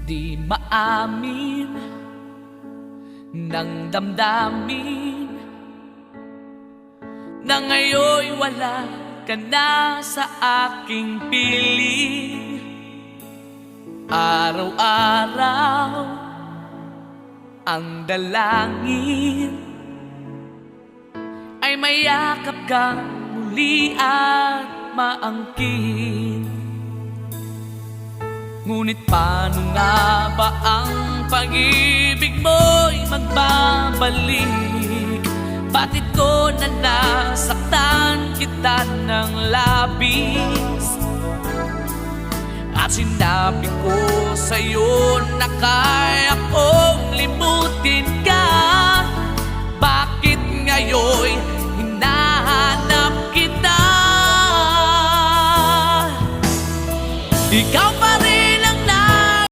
Di maamin ng damdamin na ngayon'y wala ka na sa aking piling. Araw-araw ang dalangin ay mayakap kang muli at maangkin. Ngunit paano nga ba ang pag-ibig mo'y magbabalik? Bakit ko na nasaktan kita ng labis? At sinabi ko sa'yo na kaya